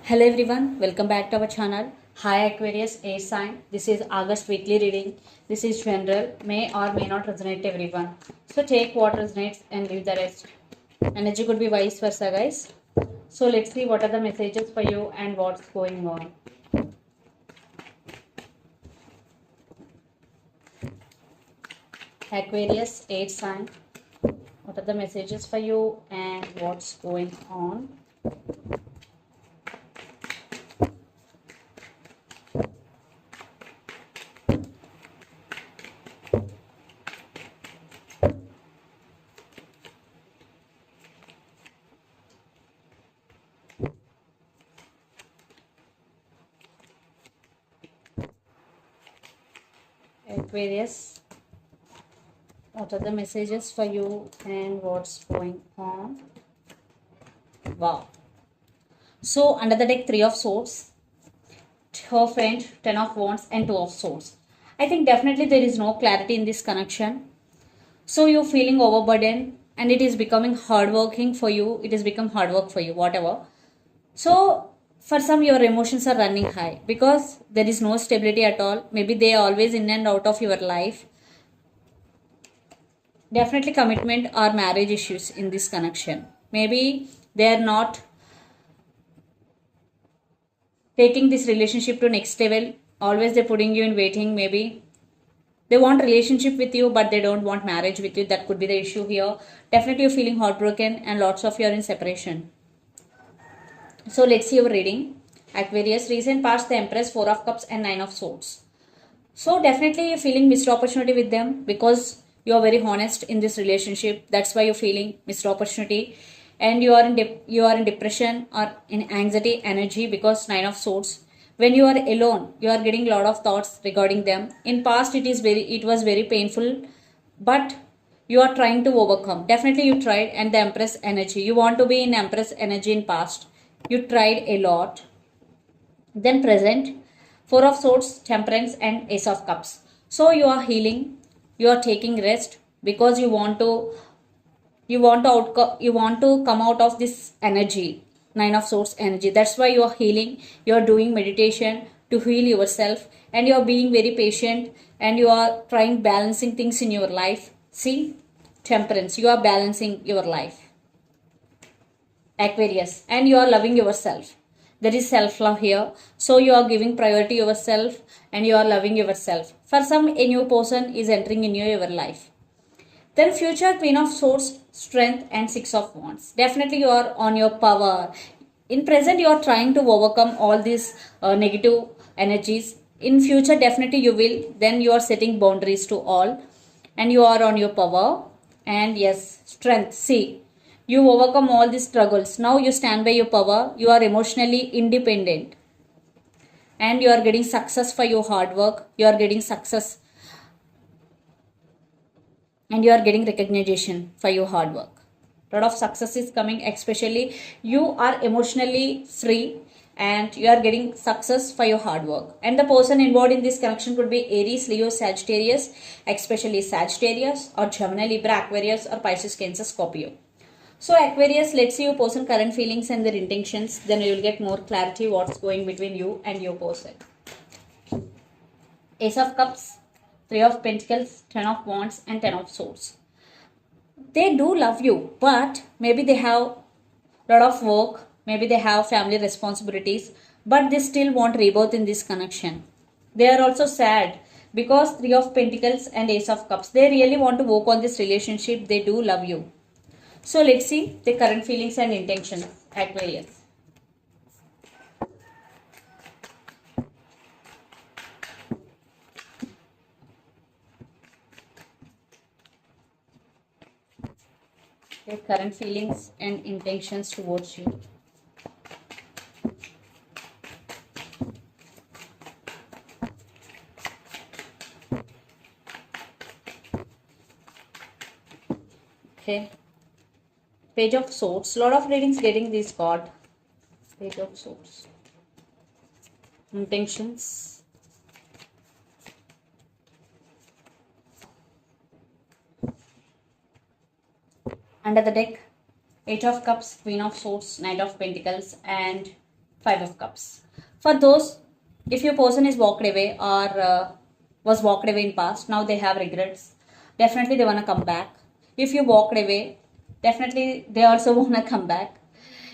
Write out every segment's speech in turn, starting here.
Hello everyone, welcome back to our channel. Hi Aquarius Air Sign. This is August weekly reading. This is general, may or may not resonate to everyone. So take what resonates and leave the rest. Energy could be vice versa, guys. So let's see what are the messages for you and what's going on. Aquarius Air Sign. What are the messages for you and what's going on? Aquarius, what are the messages for you and what's going on? Wow. So under the deck, 3 of swords, her friend, 10 of wands and 2 of swords. I think definitely there is no clarity in this connection. So you're feeling overburdened and it is becoming hardworking for you. It has become hard work for you, whatever. So for some, your emotions are running high because there is no stability at all. Maybe they are always in and out of your life. Definitely commitment or marriage issues in this connection. Maybe they are not taking this relationship to next level. Always they're putting you in waiting. Maybe they want relationship with you but they don't want marriage with you. That could be the issue here. Definitely you're feeling heartbroken and lots of you are in separation. So let's see your reading. Aquarius, recent past, the Empress, 4 of Cups and 9 of Swords. So definitely you're feeling missed opportunity with them because you are very honest in this relationship. That's why you're feeling missed opportunity, and you are in depression or in anxiety energy because 9 of Swords. When you are alone, you are getting a lot of thoughts regarding them. In past, it was very painful, but you are trying to overcome. Definitely you tried, and the Empress energy. You want to be in Empress energy in past. You tried a lot. Then present, 4 of Swords, Temperance and Ace of Cups. So you are healing, you are taking rest because you want to come out of this energy, 9 of Swords energy. That's why you are healing, you are doing meditation to heal yourself, and you are being very patient, and you are trying balancing things in your life. See, Temperance, you are balancing your life. Aquarius, and you are loving yourself. There is self love here, so you are giving priority yourself and you are loving yourself. For some, a new person is entering in your life. Then future, Queen of Swords, strength and 6 of wands. Definitely you are on your power. In present, you are trying to overcome all these negative energies. In future, definitely you will. Then you are setting boundaries to all and you are on your power. And yes, strength. See, you overcome all these struggles. Now you stand by your power. You are emotionally independent. And you are getting success for your hard work. You are getting success. And you are getting recognition for your hard work. A lot of success is coming, especially you are emotionally free and you are getting success for your hard work. And the person involved in this connection could be Aries, Leo, Sagittarius, especially Sagittarius or Gemini, Libra, Aquarius or Pisces, Cancer, Scorpio. So Aquarius, let's see your person current feelings and their intentions. Then you will get more clarity what's going between you and your person. Ace of Cups, 3 of Pentacles, 10 of Wands and 10 of Swords. They do love you, but maybe they have a lot of work, maybe they have family responsibilities, but they still want rebirth in this connection. They are also sad because 3 of Pentacles and Ace of Cups. They really want to work on this relationship. They do love you. So let's see the current feelings and intentions, Aquarius. The current feelings and intentions towards you. Okay. Page of Swords. Lot of readings getting this card. Page of Swords. Intentions. Under the deck, 8 of Cups, Queen of Swords, Knight of Pentacles and Five of Cups. For those, if your person is walked away or was walked away in past, now they have regrets. Definitely they want to come back. If you walked away, definitely they also want to come back.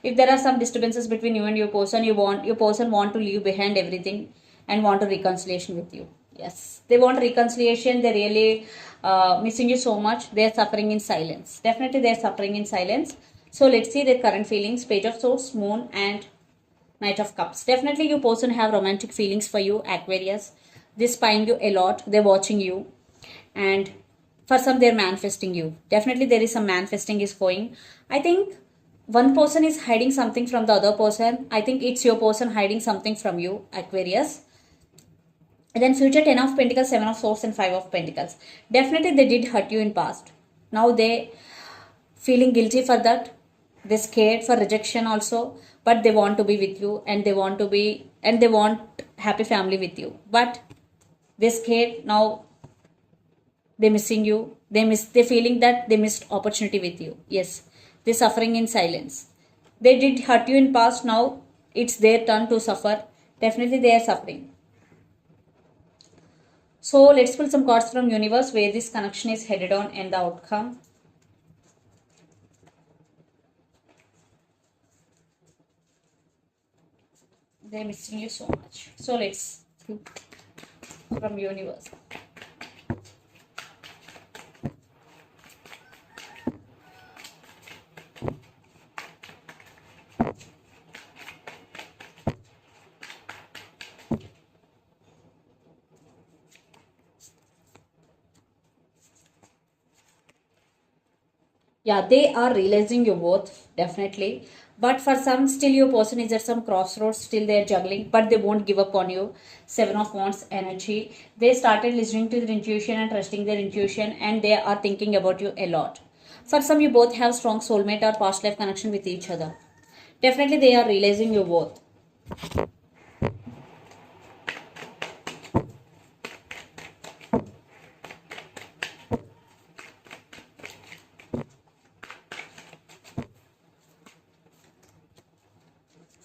If there are some disturbances between you and your person want to leave behind everything and want a reconciliation with you. Yes, they want reconciliation. They really missing you so much. They are suffering in silence. Definitely they are suffering in silence. So let's see their current feelings. Page of Swords, Moon, and Knight of Cups. Definitely your person have romantic feelings for you, Aquarius. They're spying you a lot. They're watching you. And for some, they're manifesting you. Definitely there is some manifesting is going. I think one person is hiding something from the other person. I think it's your person hiding something from you, Aquarius. And then future 10 of Pentacles, 7 of Swords, and 5 of Pentacles. Definitely they did hurt you in past. Now they feeling guilty for that. They're scared for rejection also, but they want to be with you and they want happy family with you. But they're scared now. They're missing you. They're feeling that they missed opportunity with you. Yes, they're suffering in silence. They did hurt you in past. Now it's their turn to suffer. Definitely they are suffering. So let's pull some cards from universe where this connection is headed on and the outcome. They're missing you so much. So let's see from universe. Yeah, they are realizing your worth, definitely. But for some, still your person is at some crossroads, still they're juggling, but they won't give up on you. Seven of Wands energy. They started listening to their intuition and trusting their intuition, and they are thinking about you a lot. For some, you both have strong soulmate or past life connection with each other. Definitely they are realizing your worth.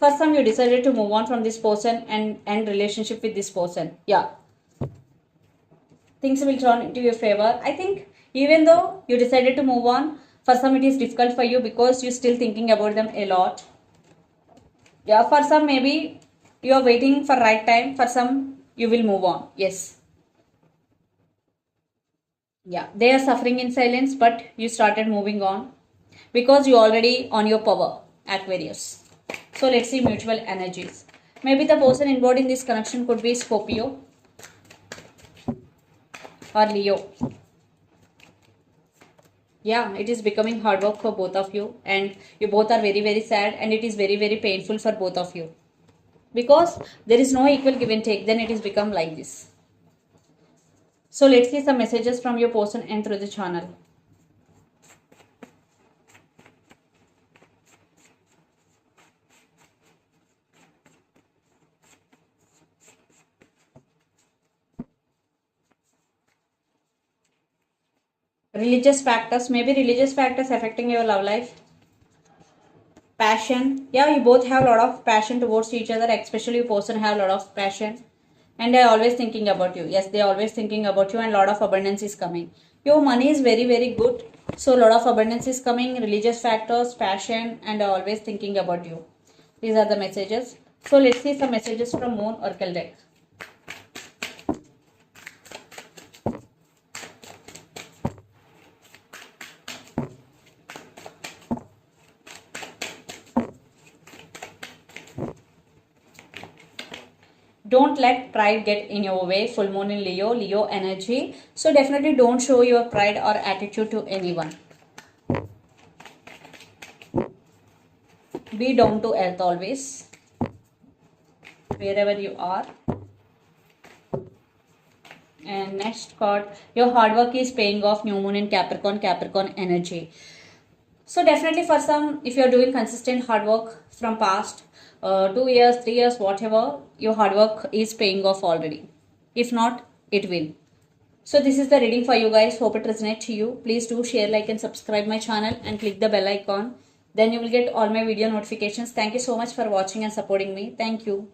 For some, you decided to move on from this person and end relationship with this person. Yeah, things will turn into your favor. I think even though you decided to move on, for some it is difficult for you because you're still thinking about them a lot. Yeah, for some maybe you are waiting for right time. For some you will move on. Yes. Yeah, they are suffering in silence, but you started moving on because you already on your power, Aquarius. So let's see mutual energies. Maybe the person involved in this connection could be Scorpio or Leo. Yeah, it is becoming hard work for both of you, and you both are very sad, and it is very painful for both of you because there is no equal give and take. Then it is become like this. So let's see some messages from your person and through the channel. Religious factors, maybe religious factors affecting your love life. Passion, yeah, you both have a lot of passion towards each other, especially your person have a lot of passion, and they are always thinking about you. Yes, they are always thinking about you, and a lot of abundance is coming. Your money is very good, so a lot of abundance is coming. Religious factors, passion, and are always thinking about you. These are the messages. So let's see some messages from Moon Oracle deck. Don't let pride get in your way. Full moon in Leo energy. So definitely don't show your pride or attitude to anyone. Be down to earth always, wherever you are. And next card, your hard work is paying off. New moon in Capricorn energy. So definitely for some, if you're doing consistent hard work from past 2 years, 3 years, whatever, your hard work is paying off already. If not, it will. So this is the reading for you guys. Hope it resonates to you. Please do share, like and subscribe my channel and click the bell icon then you will get all my video notifications. Thank you so much for watching and supporting me. Thank you.